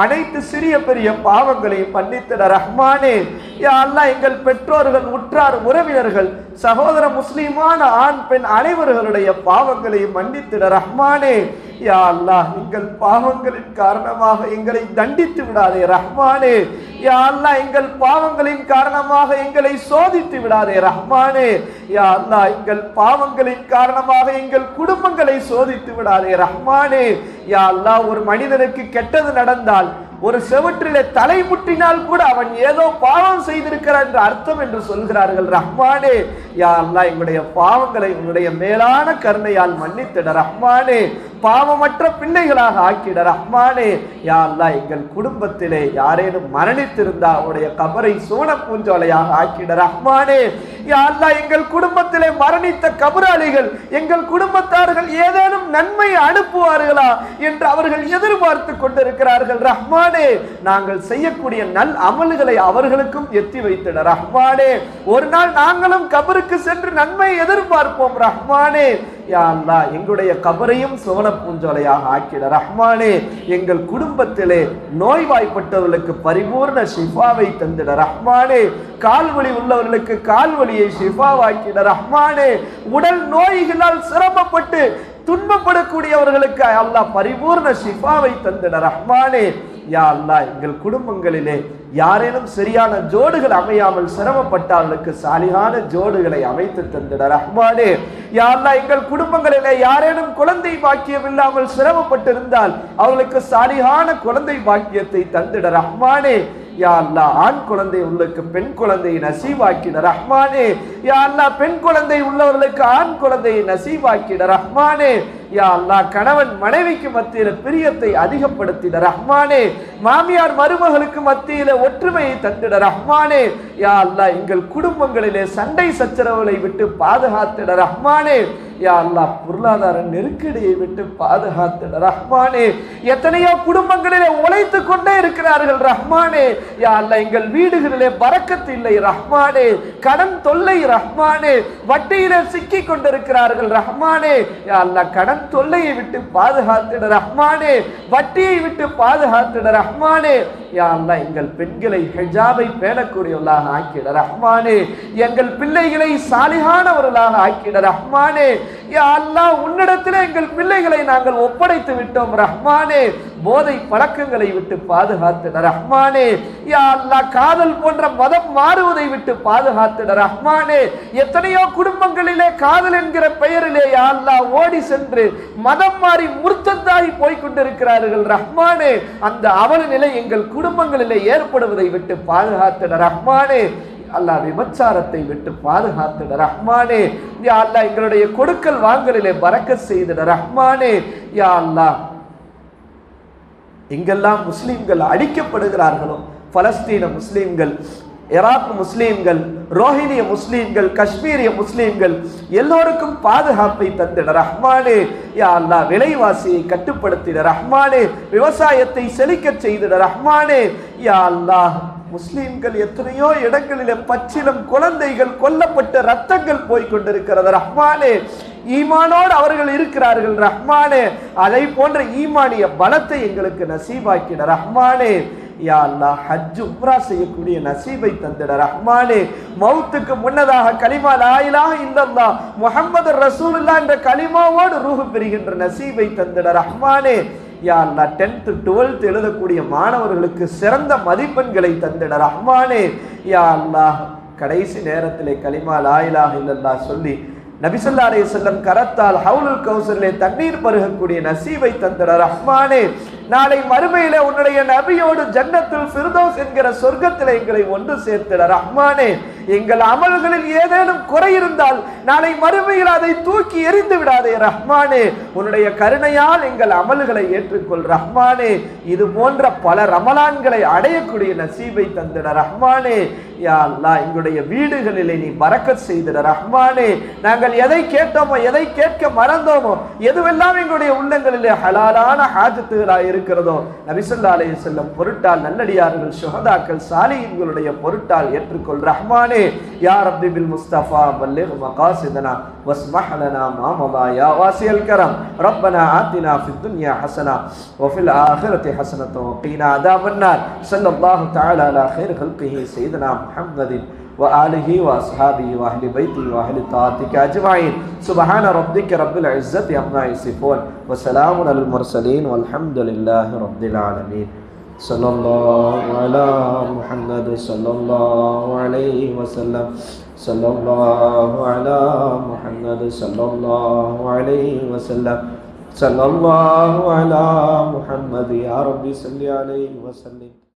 அனைத்து சிறிய பெரிய பாவங்களையும் மன்னித்திட ரஹ்மானே. யா அல்லாஹ் எங்கள் பெற்றோர்கள், உற்றார், உறவினர்கள், சகோதர முஸ்லிமான ஆண் பெண் அனைவர்களுடைய பாவங்களையும் மன்னித்திட ரஹ்மானே. யா அல்லாஹ் எங்கள் பாவங்களின் காரணமாக எங்களை தண்டித்து விடாதே ரஹ்மானே. யா அல்லாஹ் எங்கள் பாவங்களின் காரணமாக எங்களை சோதித்து விடாதே ரஹ்மானே. யா அல்லாஹ் எங்கள் பாவங்களின் காரணமாக எங்கள் குடும்பங்களை சோதித்து விடாதே ரஹ்மானே. யா அல்லாஹ் ஒரு மனிதனுக்கு கெட்டது நடந்தால், ஒரு செவற்றிலே தலை முட்டினால் கூட அவன் ஏதோ பாவம் செய்திருக்கிறான் என்ற அர்த்தம் என்று சொல்கிறார்கள் ரஹ்மானே. யா அல்லாஹ் எங்களுடைய பாவங்களை உன்னுடைய மேலான கருணையால் மன்னித்திட ரஹ்மானே. பாவமற்ற பிள்ளைகளாக ஆக்கிட ரஹ்மானே. யா அல்லாஹ் எங்கள் குடும்பத்திலே யாரேனும் மரணித்திருந்தால் அவருடைய கபரை சூன பூஞ்சோலையாக ஆக்கிட ரஹ்மானே. யா அல்லாஹ் எங்கள் குடும்பத்திலே மரணித்த கபராளிகள் எங்கள் குடும்பத்தார்கள் ஏதேனும் நன்மை அனுப்புவார்களா என்று அவர்கள் எதிர்பார்த்து கொண்டிருக்கிறார்கள் ரஹ்மானே. நாங்கள் செய்யக்கூடிய நல் அமல்களை அவர்களுக்கும் எத்தி வைத்திட ரஹ்மானே. ஒரு நாள் நாங்களும் கபருக்கு சென்று நன்மை எதிர்பார்ப்போம் ரஹ்மானே. யா அல்லாஹ் எங்களுடைய கபரையும் சோன பூஞ்சோலையாக ஆக்கிட ரஹ்மானே. எங்கள் குடும்பத்திலே நோய்வாய்ப்பட்டவர்களுக்கு பரிபூர்ண ஷிஃபாவை தந்திட ரஹ்மானே. கால்வலி உள்ளவர்களுக்கு கால்வலியை ஷிஃபாவாக்கிட ரஹ்மானே. உடல் நோய்களால் சிரமப்பட்டு துன்பப்படக்கூடியவர்களுக்கு அல்லாஹ் பரிபூர்ண ஷிஃபாவை தந்திட ரஹ்மானே. யா அல்லாஹ் எங்கள் குடும்பங்களிலே யாரேனும் சரியான ஜோடுகள் அமையாமல் சிரமப்பட்டார்களுக்கு சாலிகான ஜோடுகளை அமைத்து தந்திட ரஹ்மானே. யா அல்லாஹ் எங்கள் குடும்பங்களிலே யாரேனும் குழந்தை பாக்கியம் இல்லாமல் சிரமப்பட்டிருந்தால் அவர்களுக்கு சாலிகான குழந்தை பாக்கியத்தை தந்திட ரஹ்மானே. யா அல்லாஹ் ஆண் குழந்தை உள்ளவர்களுக்கு பெண் குழந்தையை நசீபாக்கிட ரஹ்மானே. யா அல்லாஹ் பெண் குழந்தை உள்ளவர்களுக்கு ஆண் குழந்தையை நசீபாக்கிட ரஹ்மானே. யா அல்லாஹ் கணவன் மனைவிக்கு மத்தியில பிரியத்தை அதிகப்படுத்திட ரஹ்மானே. மாமியார் மருமகளுக்கு மத்தியில ஒற்றுமையை தந்திட ரஹ்மானே. யா அல்லாஹ் எங்கள் குடும்பங்களிலே சண்டை சச்சரவுகளை விட்டு பாதுகாத்திட ரஹ்மானே. யா அல்லாஹ் பொருளாதார நெருக்கடியை விட்டு பாதுகாத்திட ரஹ்மானே. எத்தனையோ குடும்பங்களிலே உழைத்து கொண்டே இருக்கிறார்கள் ரஹ்மானே. யா அல்லாஹ் எங்கள் வீடுகளிலே பரக்கத்து இல்லை ரஹ்மானே. கடன் தொல்லை ரஹ்மானே. வட்டியிலே சிக்கி கொண்டிருக்கிறார்கள் ரஹ்மானே. யா அல்லாஹ் கடன் தொல்லையை விட்டு பாதுகாத்திட ரஹ்மானே. வட்டியை விட்டு பாதுகாத்திட ரஹ்மானே. யா அல்லாஹ் எங்கள் பெண்களை ஹிஜாபை பேணக்கூடியவர்களாக ஆக்கிட ரஹ்மானே. எங்கள் பிள்ளைகளை சாலிஹானவர்களாக ஆக்கிட ரஹ்மானே. யா அல்லாஹ் உன்னிடத்திலே எங்கள் பிள்ளைகளை நாங்கள் ஒப்படைத்து விட்டோம் ரஹ்மானே. போதை பழக்கங்களை விட்டு பாதுகாத்திட ரஹ்மானே. யா அல்லாஹ் காதல் போன்ற மதம் மாறுவதை விட்டு பாதுகாத்திட ரஹ்மானே. எத்தனையோ குடும்பங்களிலே காதல் என்கிற பெயரிலே யா அல்லாஹ் ஓடி சென்று மதம் மாறி முர்த்தத்தாகி போய் கொண்டிருக்கிறார்கள் ரஹ்மானே. அந்த அவல நிலை எங்கள் குடும்பங்களிலே ஏற்படுவதை விட்டு பாதுகாத்திட ரஹ்மானே. அல்லாஹ் விபச்சாரத்தை விட்டு பாதுகாத்திட ரஹ்மானே. யா அல்லாஹ் எங்களுடைய கொடுக்கல் வாங்கலிலே பரக்கத் செய்திட ரஹ்மானே. யா அல்லாஹ் எங்கெல்லாம் முஸ்லிம்கள் அடிக்கப்படுகிறார்களோ, பலஸ்தீன முஸ்லிம்கள், ஈராக் முஸ்லிம்கள், ரோஹிணிய முஸ்லிம்கள், காஷ்மீரிய முஸ்லிம்கள் எல்லோருக்கும் பாதுகாப்பை தந்திட ரஹ்மானே. யா அல்லாஹ் விலைவாசியை கட்டுப்படுத்திட ரஹ்மானே. விவசாயத்தை செழிக்க செய்திட ரஹ்மானே. யா அல்லாஹ் முஸ்லிம்கள் எத்தனையோ இடங்களிலே பச்சிலம் குழந்தைகள் கொல்லப்பட்ட ரத்தங்கள் போய்கொண்டிருக்கிறது ரஹ்மானே. ஈமானோடு அவர்கள் இருக்கிறார்கள் ரஹ்மானே. அதை போன்ற ஈமானிய பலத்தை எங்களுக்கு நசீபாக்கிட ரஹ்மானே. யா அல்லாஹ் ஹஜ் உம்ரா செய்யக்கூடிய நசீபை தந்திட ரஹ்மானே. மௌத்துக்கு முன்னதாக கலிமா லா இலாஹ இல்லல்லாஹ் முஹம்மது ரசூலுல்லாஹ் என்ற கலிமாவோடு ரூஹ் பெறுகின்ற நசீபை தந்திட ரஹ்மானே. யா அல்லாஹ் 10th 12th எழுதக்கூடிய மாணவர்களுக்கு சிறந்த மதிப்பெண்களை தந்திட ரஹ்மானே. யா அல்லாஹ் கடைசி நேரத்திலே கலிமா லா இலாஹ இல்லல்லாஹ் சொல்லி நபி ஸல்லல்லாஹு அலைஹி வஸல்லம் கரத்தால் ஹவுலுல் கௌசரிலே தண்ணீர் பருகக்கூடிய நசீபை தந்திட ரஹ்மானே. நாளை மறுமையிலே உன்னுடைய நபியோடு ஜன்னத்துல் ஃபிர்தௌஸ் என்கிற சொர்க்கத்திலே எங்களை ஒன்று சேர்த்திட ரஹ்மானே. எங்கள் அமல்களில் ஏதேனும் குறை இருந்தால் நாளை மறுமையில் அதை தூக்கி எறிந்து விடாதே ரஹ்மானே. உன்னுடைய கருணையால் எங்கள் அமல்களை ஏற்றுக்கொள் ரஹ்மானே. இது போன்ற பல ரமலான்களை அடையக்கூடிய நசீபை தந்திட ரஹ்மானே. யா அல்லாஹ் எங்களுடைய வீடுகளிலே நீ பரக்கத் செய்திட ரஹ்மானே. நாங்கள் எதை கேட்டோமோ, எதை கேட்க மறந்தோமோ, எதுவெல்லாம் எங்களுடைய உள்ளங்களிலே ஹலாலான ஹாஜத்துகளாக இருக்கிறதோ நபி ஸல்லல்லாஹு அலைஹி வஸல்லம் பொருட்டால் நல்லடியார்கள் ஷுஹதாக்கள் சாலிஹீன்களுடைய பொருட்டால் ஏற்றுக்கொள் ரஹ்மானே. யா ரப்பி பில் முஸ்தஃபா பல்லிக் மகாசிதனா வஸ்மஹ் லனா மா மதா யா வாசில் கரம். ரப்பனா ஆத்தினா ஃபித் துன்யா ஹஸனா வ ஃபில் ஆখিরাতি ஹஸனத்தன் வ கீனா அஸாபன் நார். ஸல்லல்லாஹு தஆலா அலா கைர் ஹல்கிஹி சய்யிதனா முஹம்மதின் وآله وأصحابه وأهل بيته وأهل طاعتك أجمعين. سبحان ربك رب العزة عما يصفون وسلام على المرسلين والحمد لله رب العالمين. صلى الله على محمد صلى الله عليه وسلم. صلى الله على محمد صلى الله عليه وسلم. صلى الله على محمد. يا ربي صل عليه وسلم.